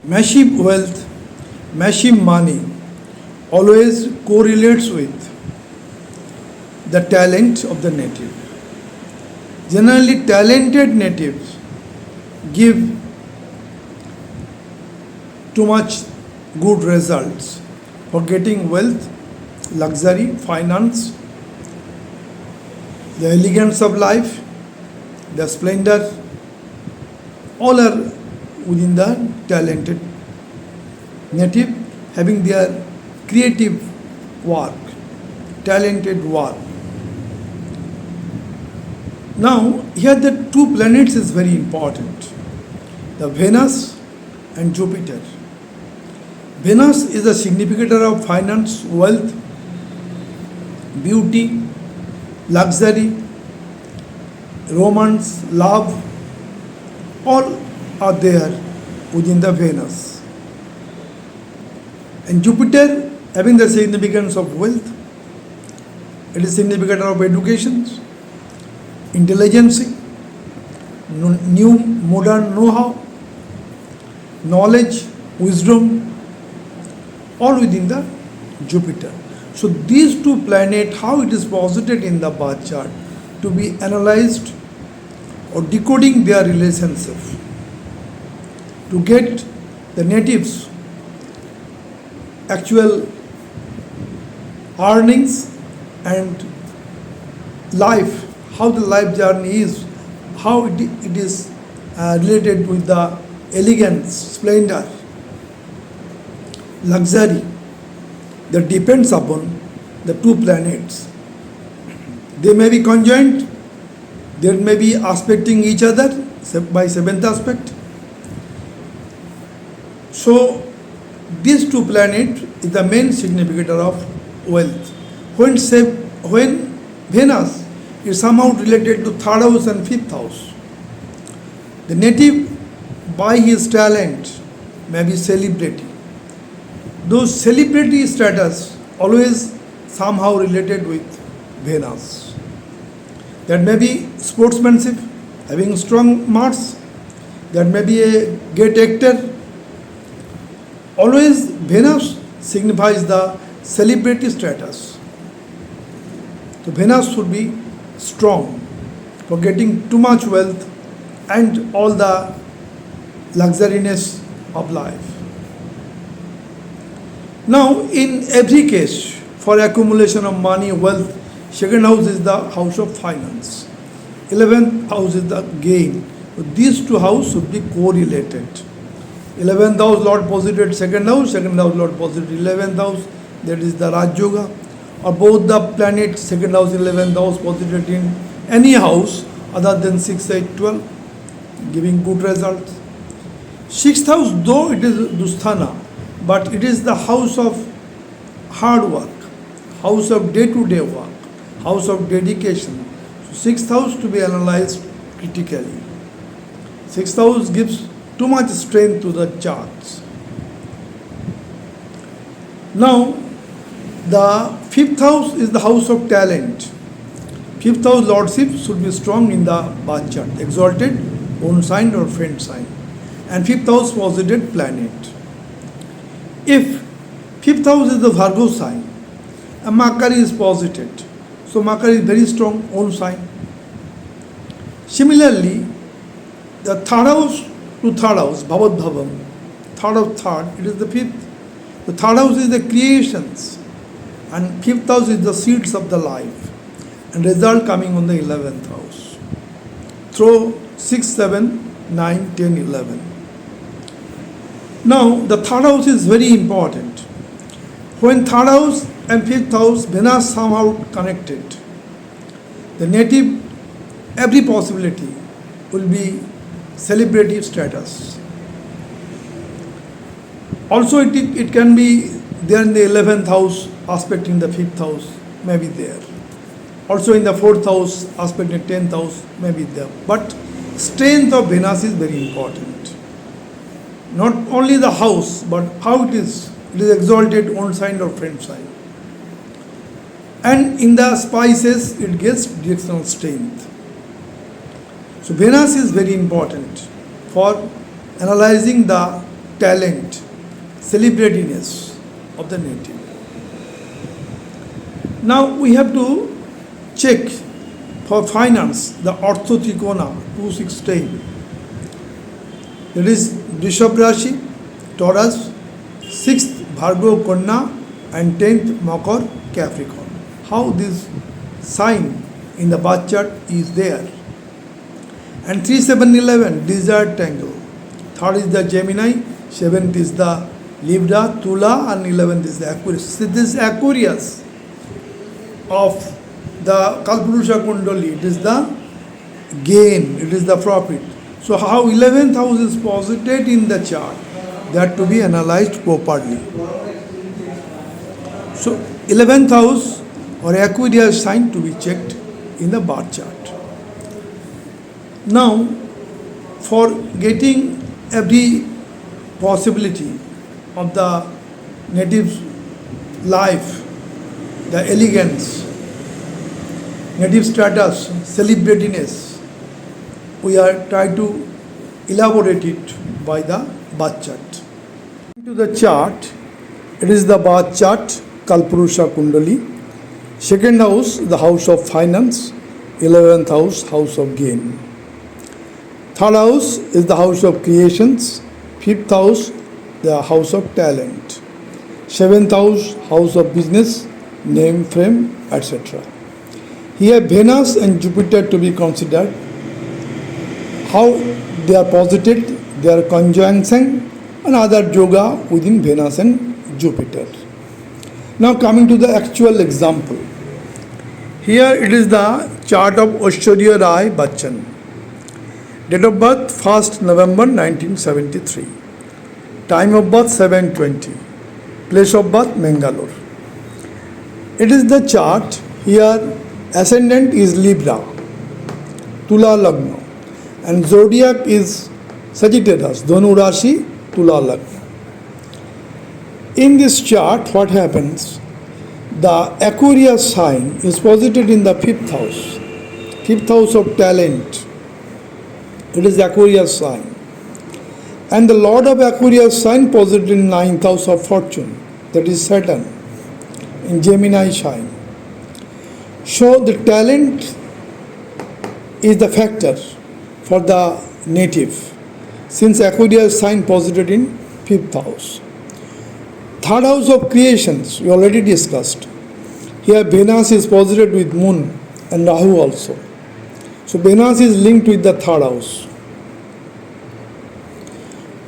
Massive wealth, massive money always correlates with the talent of the native. Generally, talented natives give too much good results for getting wealth, luxury, finance, the elegance of life, the splendor, all are within the talented native having their creative work, talented work. Now, here the two planets is very important, the Venus and Jupiter. Venus is a significator of finance, wealth, beauty, luxury, romance, love, all are there within the Venus. And Jupiter having the significance of wealth, it is significator of education, intelligence, new modern know-how, knowledge, wisdom, all within the Jupiter. So these two planets, how it is posited in the birth chart to be analyzed or decoding their relationship to get the natives actual earnings and life, how the life journey is, how it is related with the elegance, splendor, luxury that depends upon the two planets. They may be conjoined, they may be aspecting each other by seventh aspect. So these two planets is the main significator of wealth. When Venus is somehow related to third house and fifth house, the native by his talent may be celebrity. Those celebrity status always somehow related with Venus. That may be sportsmanship, having strong marks, that may be a great actor. Always Venus signifies the celebrity status. So Venus should be strong for getting too much wealth and all the luxuriness of life. Now, in every case, for accumulation of money, wealth, second house is the house of finance. 11th house is the gain. So these two houses should be correlated. 11th house Lord posited second house Lord posited 11th house, that is the Raj Yoga. Or both the planets, second house, 11th house posited in any house other than 6, 8, 12, giving good results. 6th house, though it is Dusthana, but it is the house of hard work, house of day-to-day work, house of dedication. So 6th house to be analyzed critically. 6th house gives too much strength to the charts. Now, the 5th house is the house of talent. 5th house lordship should be strong in the birth chart, exalted, own sign or friend sign. And 5th house posited planet. If 5th house is the Virgo sign, and Makari is posited, so Makari is very strong, own sign. Similarly, the third house to third house, Bhavat Bhavam, third of third, it is the 5th. The third house is the creations, and 5th house is the seeds of the life, and result coming on the 11th house. Through 6, 7, 9, 10, 11. Now, the third house is very important. When third house and 5th house, Venus somehow connected, the native, every possibility will be celebrity status. Also, it can be there in the 11th house, aspect in the 5th house, may be there. Also in the 4th house, aspect in the 10th house, may be there. But strength of Venus is very important. Not only the house, but how it is exalted, own sign or friend sign. And in the spices, it gets directional strength. So Venus is very important for analyzing the talent, celebrityness of the native. Now we have to check for finance the Ortho Trikona 216. That is Rishabh Rashi, Taurus, 6th Bhargo Kanya and 10th Makar Capricorn. How this sign in the birth chart is there. And 3, 7, 11 desired triangle. 3rd is the Gemini, 7th is the Libra, Tula, and 11th is the Aquarius. So this Aquarius of the Kalpurusha Kundali, it is the gain, it is the profit. So how 11th house is posited in the chart, that to be analyzed properly. So 11th house or Aquarius sign to be checked in the birth chart. Now, for getting every possibility of the native life, the elegance, native status, celebrityness, we are trying to elaborate it by the birth chart. To the chart, it is the birth chart, Kalpurusha Kundali. Second house, the house of finance. 11th house, house of gain. Third house is the house of creations. 5th house, the house of talent. 7th house, house of business, name, fame, etc. Here Venus and Jupiter to be considered. How they are posited, their conjunction and other yoga within Venus and Jupiter. Now coming to the actual example. Here it is the chart of Aishwarya Rai Bachchan. Date of birth 1st November 1973. Time of birth 7:20. Place of birth Mangalore. It is the chart. Here ascendant is Libra, Tula Lagna, and zodiac is Sagittarius, Dhanu Rashi, Tula Lagna. In this chart, what happens? The Aquarius sign is posited in the 5th house, 5th house of talent. It is Aquarius sign. And the Lord of Aquarius sign posited in 9th house of fortune, that is Saturn, in Gemini sign. So the talent is the factor for the native, since Aquarius sign posited in 5th house. Third house of creations, we already discussed. Here Venus is posited with Moon and Rahu also. So Venus is linked with the third house.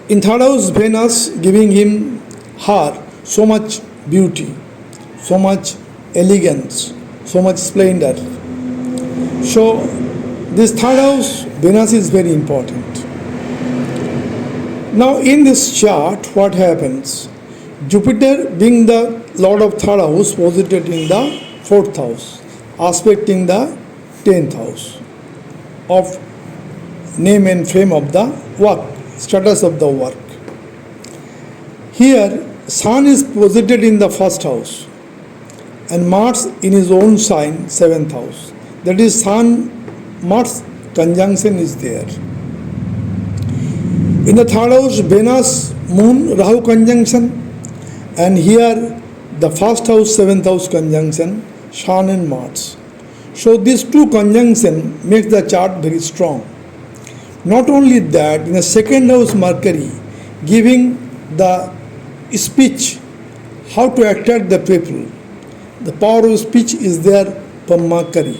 In third house, Venus giving her so much beauty, so much elegance, so much splendor. So this third house, Venus is very important. Now in this chart, what happens? Jupiter being the Lord of third house posited in the 4th house, aspecting the 10th house of name and fame of the work, status of the work. Here Sun is posited in the 1st house and Mars in his own sign, 7th house. That is Sun-Mars conjunction is there. In the 3rd house, Venus, Moon, Rahu conjunction, and here the 1st house, 7th house conjunction, Sun and Mars. So these two conjunction makes the chart very strong. Not only that, in the 2nd house, Mercury giving the speech, how to attract the people. The power of speech is there from Mercury.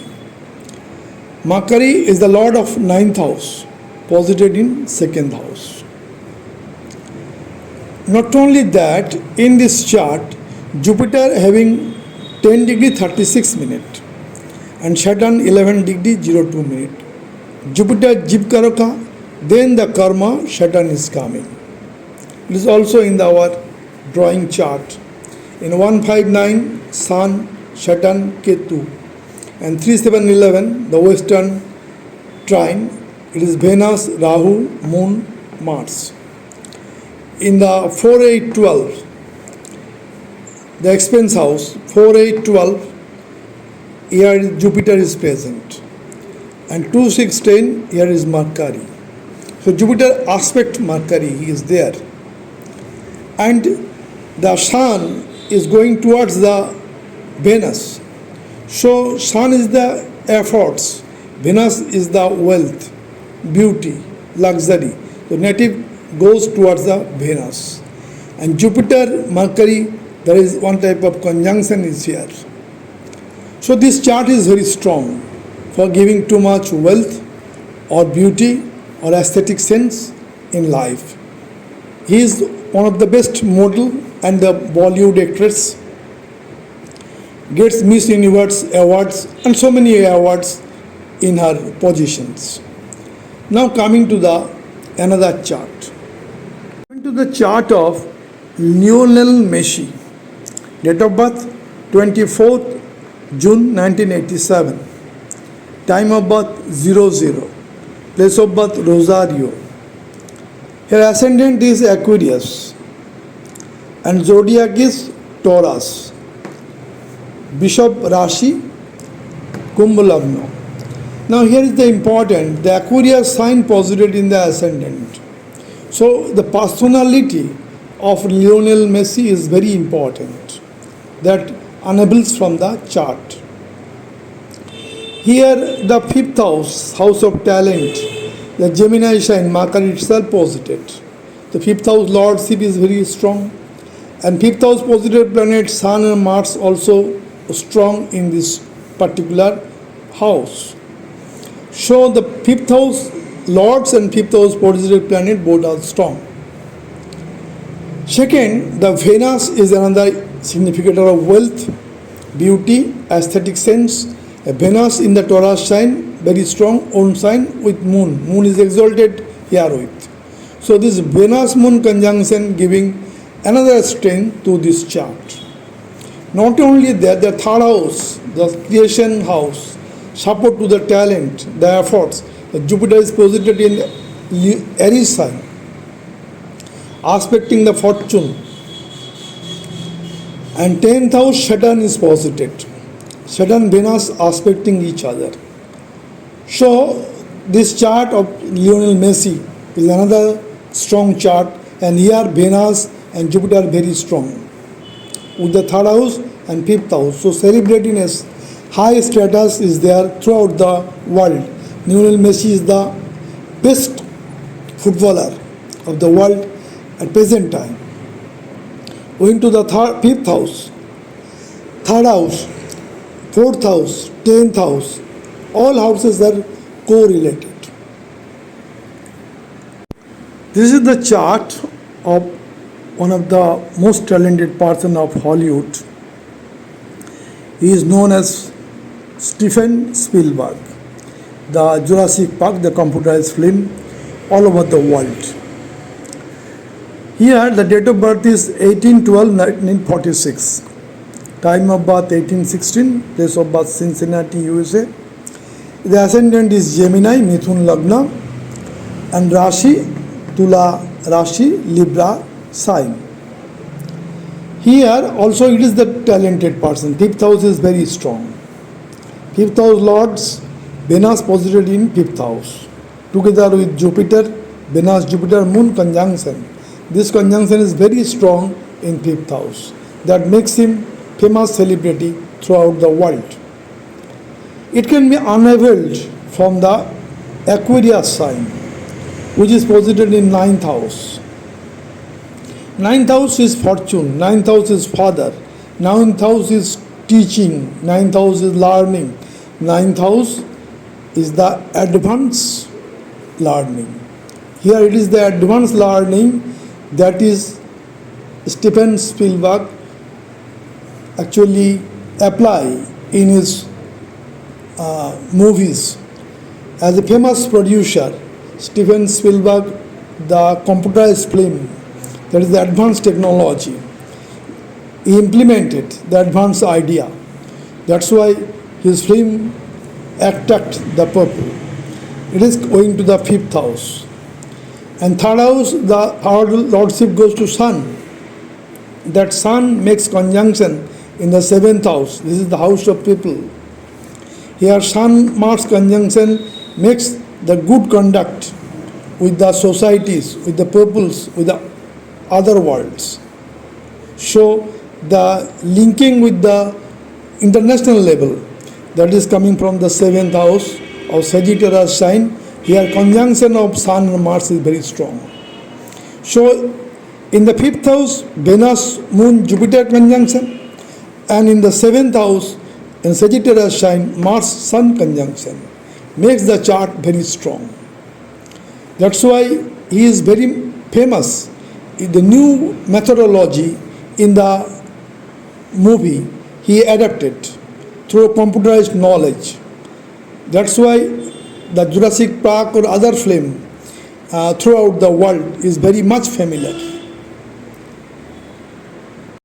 Mercury is the Lord of 9th house, posited in 2nd house. Not only that, in this chart, Jupiter having 10 degree 36 minute and Saturn 11 degree 02 minute. Jupiter Jib Karaka, then the karma Saturn is coming. It is also in our drawing chart. In 159, Sun, Saturn, Ketu, and 3711, the western trine, it is Venus, Rahu, Moon, Mars. In the 4812, the expense house, 4812, here Jupiter is present. And 2610, here is Mercury. So Jupiter aspect Mercury, he is there. and the sun is going towards the Venus. So sun is the efforts, Venus is the wealth, beauty, luxury. The native goes towards the Venus. And Jupiter, Mercury, there is one type of conjunction is here. So this chart is very strong for giving too much wealth or beauty or aesthetic sense in life. He is one of the best model and the Bollywood actress, gets Miss Universe awards and so many awards in her positions. Now coming to the another chart. Coming to the chart of Lionel Messi, date of birth 24th June 1987, time of birth 00, place of birth Rosario. Her ascendant is Aquarius and zodiac is Taurus. Bishop Rashi, Kumbh Lagna. Now here is the important, the Aquarius sign posited in the ascendant. So the personality of Lionel Messi is very important. That enables from the chart. Here the fifth house of talent, the Gemini sign Mercury itself posited. The fifth house lordship is very strong, and fifth house positive planet Sun and Mars also strong in this particular house. So the fifth house lords and fifth house positive planet both are strong. Second, the Venus is another significator of wealth, beauty, aesthetic sense. A Venus in the Taurus sign, very strong own sign with moon. Moon is exalted here with. So this Venus moon conjunction giving another strength to this chart. Not only that, the third house, the creation house, support to the talent, the efforts. The Jupiter is posited in Aries sign, aspecting the fortune. And 10th house Saturn is posited. Saturn Venus aspecting each other. So this chart of Lionel Messi is another strong chart, and here Venus and Jupiter are very strong with the third house and fifth house. So celebrating a high status is there throughout the world. Lionel Messi is the best footballer of the world at present time. Going to the fifth house, third house, fourth house, 10th house, all houses are correlated. This is the chart of one of the most talented person of Hollywood. He is known as Steven Spielberg. The Jurassic Park, the computerized film, all over the world. Here the date of birth is 18/12/1946. Time of birth 1816, place of birth Cincinnati, USA. The ascendant is Gemini, Mithun Lagna, and Rashi, Tula Rashi, Libra sign. Here also it is the talented person. Fifth house is very strong. Fifth house lords, Venus posited in fifth house. Together with Jupiter, Venus, Jupiter, Moon conjunction. This conjunction is very strong in fifth house. That makes him famous celebrity throughout the world. It can be unveiled from the Aquarius sign, which is posited in ninth house. Ninth house is fortune, ninth house is father, ninth house is teaching, ninth house is learning, ninth house is the advanced learning. Here it is the advanced learning that is Steven Spielberg actually apply in his movies. As a famous producer, Steven Spielberg, the computerized film, that is the advanced technology, he implemented the advanced idea. That's why his film attract the people. It is going to the fifth house. And third house, our lordship goes to sun. That sun makes conjunction in the seventh house. This is the house of people. Here sun Mars conjunction makes the good conduct with the societies, with the peoples, with the other worlds. show the linking with the international level, that is coming from the seventh house of Sagittarius sign. Here conjunction of Sun and Mars is very strong. So in the fifth house, Venus, Moon, Jupiter conjunction, and in the seventh house, in Sagittarius sign, Mars, Sun conjunction makes the chart very strong. That's why he is very famous. The new methodology in the movie he adapted through computerized knowledge. That's why the Jurassic Park or other film throughout the world is very much familiar.